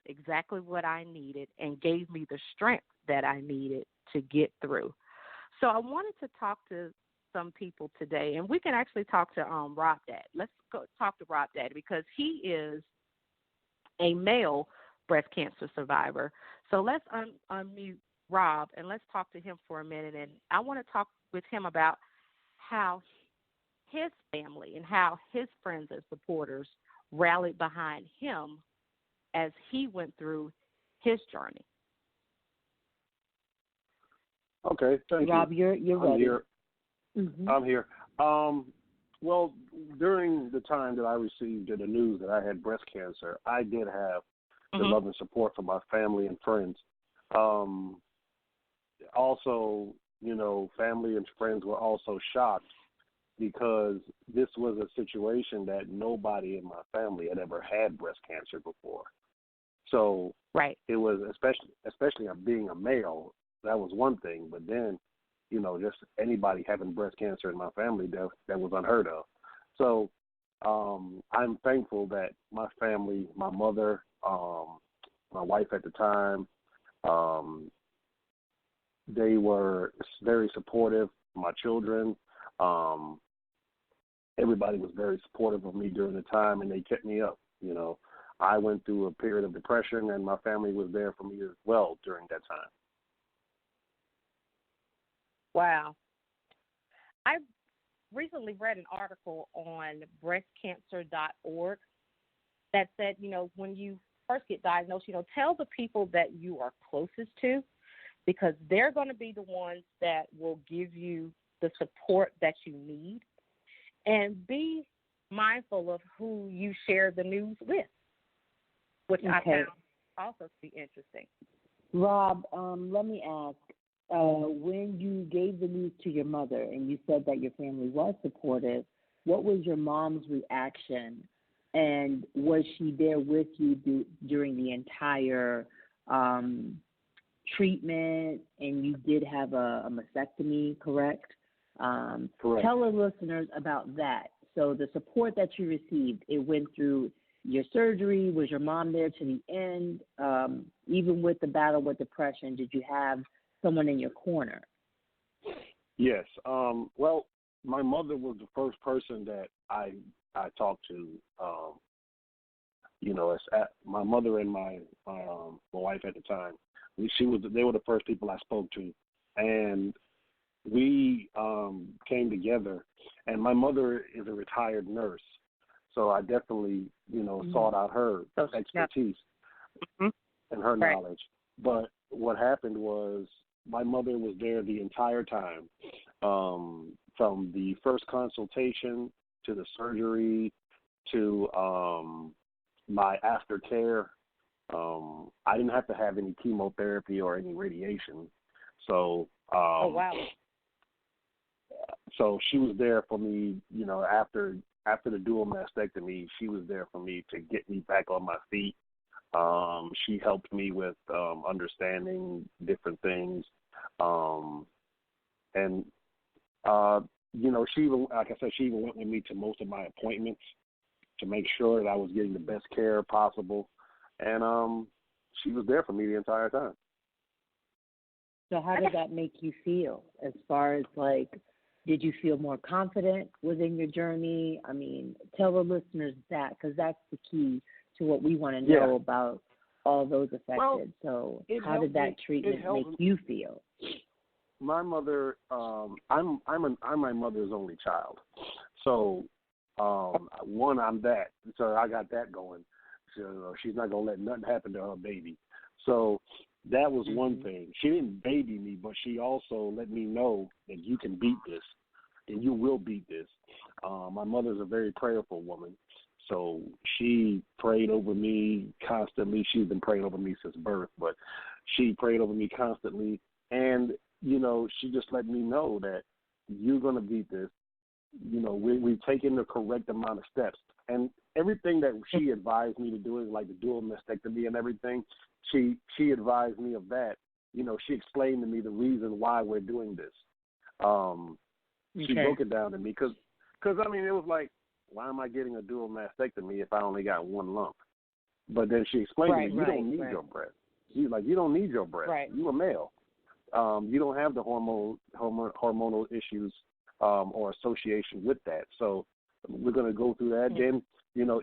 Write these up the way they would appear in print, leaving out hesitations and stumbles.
exactly what I needed and gave me the strength that I needed to get through. So I wanted to talk to some people today, and we can actually talk to Rob Dad. Let's go talk to Rob Dad because he is a male breast cancer survivor. So let's unmute Rob and let's talk to him for a minute. And I want to talk with him about how his family and how his friends and supporters rallied behind him as he went through his journey. Okay, thank Rob, you. You're I'm ready. here. Mm-hmm. I'm here. Well, during the time that I received the news that I had breast cancer, I did have the love and support from my family and friends. Also, family and friends were also shocked because this was a situation that nobody in my family had ever had breast cancer before. So it was especially being a male, that was one thing. But then, just anybody having breast cancer in my family, that was unheard of. So I'm thankful that my family, my mother, my wife at the time, they were very supportive. My children, everybody was very supportive of me during the time, and they kept me up. I went through a period of depression, and my family was there for me as well during that time. Wow. I recently read an article on breastcancer.org that said, when you first get diagnosed, tell the people that you are closest to because they're going to be the ones that will give you the support that you need. And be mindful of who you share the news with, which I found also to be interesting. Rob, let me ask, when you gave the news to your mother and you said that your family was supportive, what was your mom's reaction? And was she there with you during the entire treatment? And you did have a mastectomy, correct? Correct. Tell the listeners about that. So the support that you received, it went through your surgery. Was your mom there to the end? Even with the battle with depression, did you have someone in your corner? Yes. Well, my mother was the first person that I talked to. My mother and my wife at the time. They were the first people I spoke to, and we came together. And my mother is a retired nurse, so I definitely sought out her expertise and her knowledge. But what happened was my mother was there the entire time, from the first consultation to the surgery to my aftercare. I didn't have to have any chemotherapy or any radiation. So oh, wow. So she was there for me, after the dual mastectomy, she was there for me to get me back on my feet. She helped me with understanding different things. She even, like I said, she even went with me to most of my appointments to make sure that I was getting the best care possible. And she was there for me the entire time. So how did that make you feel as far as, did you feel more confident within your journey? I mean, tell the listeners that because that's the key to what we want to know about all those affected. Well, so how did that treatment make you feel? My mother, I'm my mother's only child. So, I'm that. So I got that going. So she's not going to let nothing happen to her baby. So that was one thing. She didn't baby me, but she also let me know that you can beat this and you will beat this. My mother's a very prayerful woman. So she prayed over me constantly. She's been praying over me since birth, but she prayed over me constantly. And, she just let me know that you're going to beat this. We've taken the correct amount of steps. And everything that she advised me to do is like the dual mastectomy and everything. She advised me of that. She explained to me the reason why we're doing this. She broke it down to me because it was like, why am I getting a dual mastectomy if I only got one lump? But then she explained to Right, me, you right, don't need right. your breast. You don't need your breast. Right. You a male. You don't have the hormonal issues or association with that. So we're going to go through that. Then,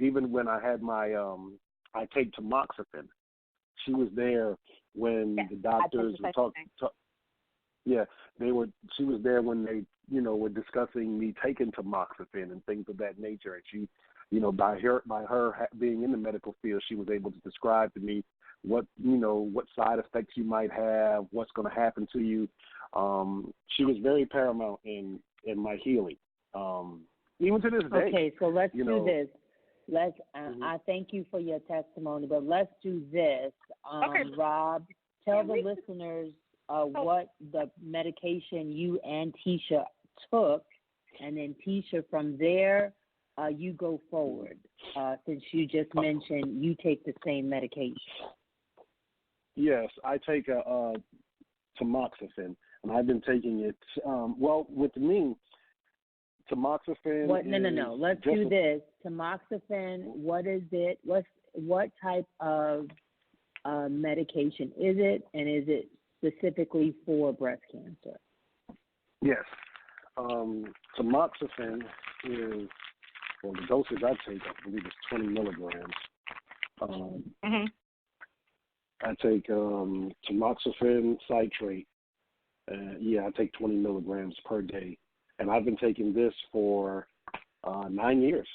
even when I had my, I take tamoxifen. She was there when the doctors were talking. Yeah, She was there when they, were discussing me taking tamoxifen and things of that nature. And she, by her being in the medical field, she was able to describe to me what side effects you might have, what's going to happen to you. She was very paramount in my healing, even to this day. Okay, so let's do this. I thank you for your testimony, but let's do this. Rob, tell the listeners what the medication you and Tisha took, and then Tisha, from there, you go forward, since you just mentioned you take the same medication. Yes, I take a tamoxifen, and I've been taking it. With me, tamoxifen. No. Let's do this. Tamoxifen. What is it? What type of medication is it, and is it specifically for breast cancer? Yes. Tamoxifen is, the dosage I take, I believe, is 20 milligrams. I take tamoxifen citrate. I take 20 milligrams per day. And I've been taking this for 9 years.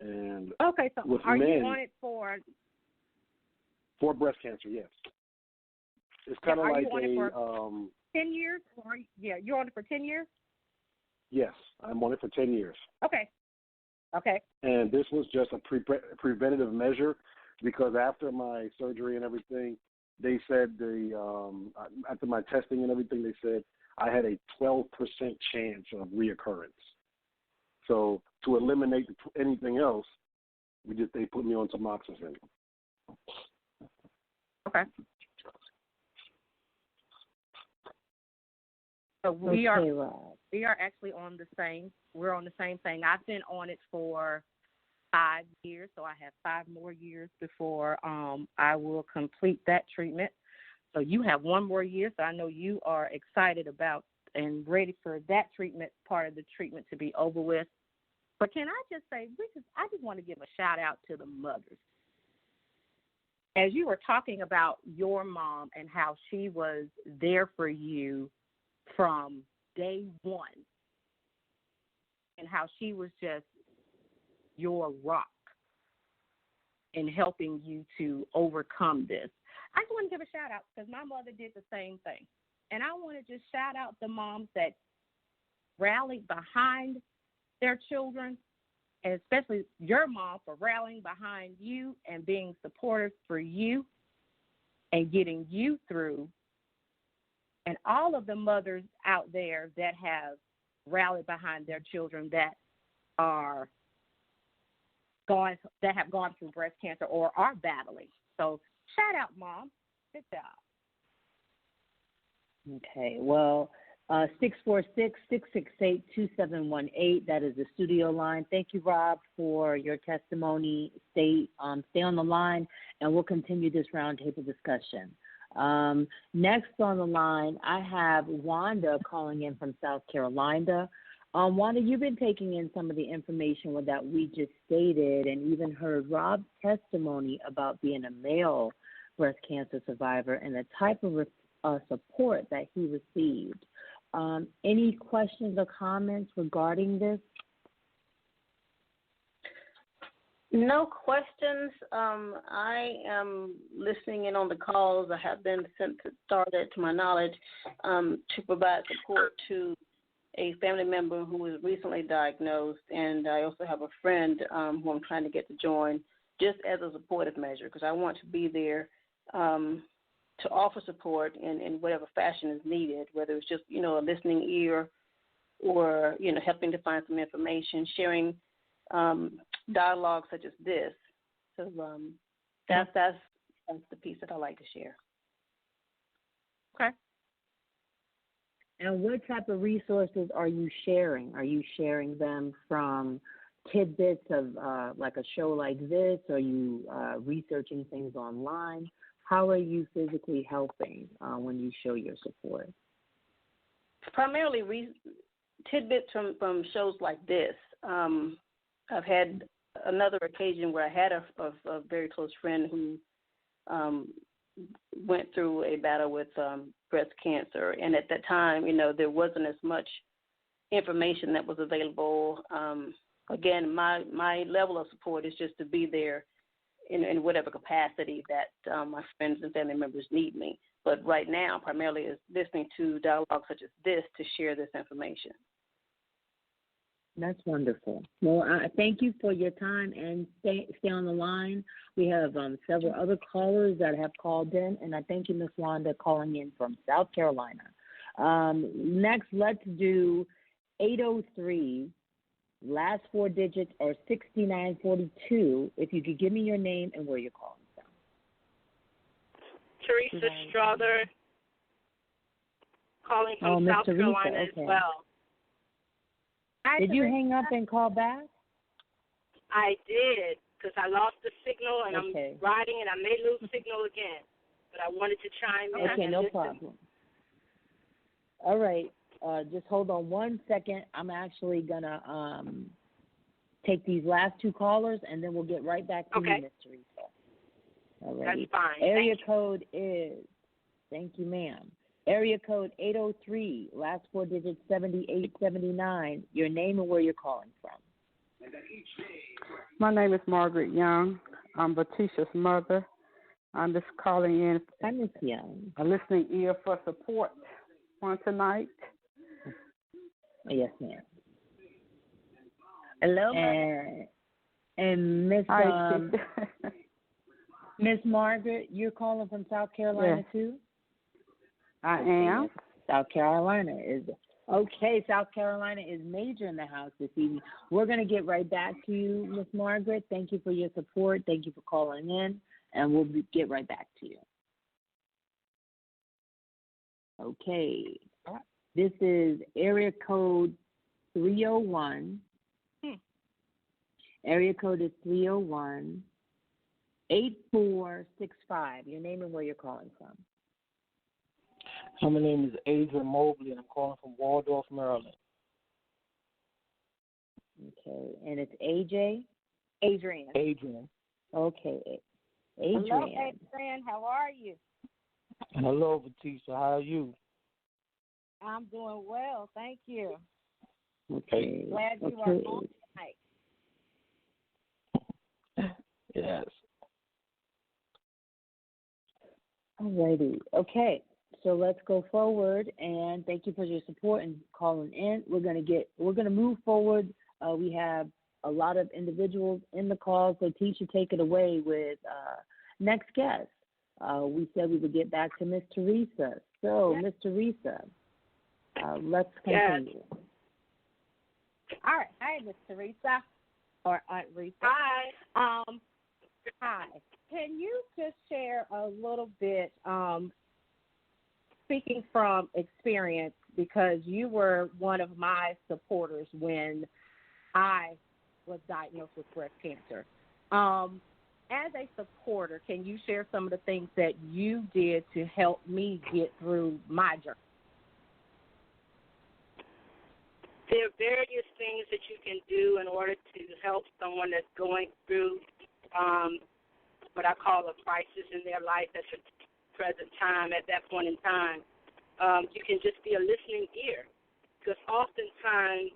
And okay, so with are men, you on it for breast cancer? Yes. It's kind of like you on it for 10 years? Or you're on it for 10 years? Yes, I'm on it for 10 years. Okay. And this was just a preventative measure, because after my surgery and everything, they said after my testing and everything, they said I had a 12% chance of reoccurrence. So to eliminate anything else, they put me on tamoxifen. Okay. So we are actually on the same. We're on the same thing. I've been on it for 5 years, so I have 5 more years before I will complete that treatment. So you have 1 more year, so I know you are excited about and ready for that treatment, part of the treatment, to be over with. But can I just say, I just want to give a shout out to the mothers. As you were talking about your mom and how she was there for you from day one, and how she was just your rock in helping you to overcome this. I just want to give a shout out, because my mother did the same thing. And I want to just shout out the moms that rallied behind their children, and especially your mom for rallying behind you and being supportive for you and getting you through. And all of the mothers out there that have rallied behind their children that have gone through breast cancer or are battling. So shout out, Mom. Good job. Okay. Well, 646-668-2718. That is the studio line. Thank you, Rob, for your testimony. Stay on the line, and we'll continue this roundtable discussion. Next on the line, I have Wanda calling in from South Carolina. Wanda, you've been taking in some of the information that we just stated, and even heard Rob's testimony about being a male breast cancer survivor and the type of support that he received. Any questions or comments regarding this? No questions. I am listening in on the calls. I have been since it started, to my knowledge, to provide support to a family member who was recently diagnosed, and I also have a friend who I'm trying to get to join, just as a supportive measure, because I want to be there to offer support in whatever fashion is needed, whether it's just, a listening ear or, helping to find some information, sharing dialogue such as this. So that's the piece that I like to share. Okay. And what type of resources are you sharing? Are you sharing them from tidbits of like a show like this? Are you researching things online? How are you physically helping when you show your support? Primarily tidbits from shows like this. I've had another occasion where I had a very close friend who went through a battle with breast cancer, and at that time, there wasn't as much information that was available. Again, my level of support is just to be there in whatever capacity that my friends and family members need me. But right now, primarily is listening to dialogue such as this to share this information. That's wonderful. Well, I thank you for your time, and stay on the line. We have several other callers that have called in, and I thank you, Ms. Wanda, calling in from South Carolina. Next, let's do 803. Last four digits are 6942. If you could give me your name and where you're calling from. Teresa Strother, calling from South Carolina as well. Did you hang up and call back? I did, because I lost the signal, and I'm riding, and I may lose signal again. But I wanted to chime in. Okay, no problem. All right. Just hold on 1 second. I'm actually going to take these last two callers, and then we'll get right back to you, Ms. Teresa. All right. That's fine. Area code is, thank you, ma'am. Area code 803, last four digits 7879. Your name and where you're calling from. My name is Margaret Young. I'm Batisha's mother. I'm just calling in. Hi, Ms. Young. A listening ear for support on tonight. Yes, ma'am. Hello, and Miss Miss Margaret, you're calling from South Carolina too? I am. South Carolina is okay. South Carolina is major in the house this evening. We're going to get right back to you, Miss Margaret. Thank you for your support. Thank you for calling in, and we'll get right back to you. Okay. This is area code 301. Area code is 301 8465. Your name and where you're calling from. My name is Adrian Mobley, and I'm calling from Waldorf, Maryland. Okay, and it's AJ? Adrian. Adrian. Okay, Adrian. Hello, Adrian. How are you? Hello, Batisha. How are you? I'm doing well, thank you. Okay. Glad you are on tonight. Yes. All righty. Okay. So let's go forward, and thank you for your support and calling in. We're gonna move forward. We have a lot of individuals in the call, so Tisha, take it away with next guest. We said we would get back to Miss Teresa. So, Miss Teresa, let's continue. Yes. All right. Hi, Miss Teresa, or Aunt Risa. Hi. Hi. Can you just share a little bit? Speaking from experience, because you were one of my supporters when I was diagnosed with breast cancer. As a supporter, can you share some of the things that you did to help me get through my journey? There are various things that you can do in order to help someone that's going through what I call a crisis in their life that's present time at that point in time. You can just be a listening ear, because oftentimes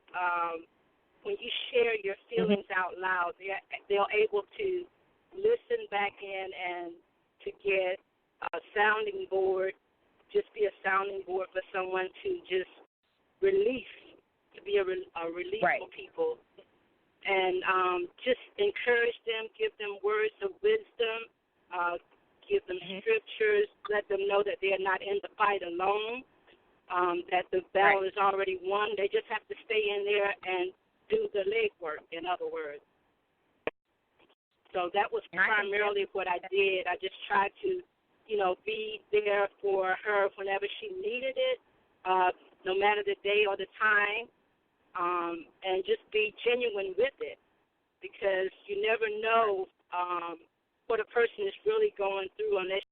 when you share your feelings out loud, they're able to listen back in and to get a sounding board, just be a sounding board for someone to just release, to be a release for people. And just encourage them, give them words of wisdom, give them scriptures, let them know that they're not in the fight alone, that the battle is already won. They just have to stay in there and do the legwork, in other words. So that was primarily what I did. I just tried to, be there for her whenever she needed it, no matter the day or the time, and just be genuine with it. because you never know what a person is really going through unless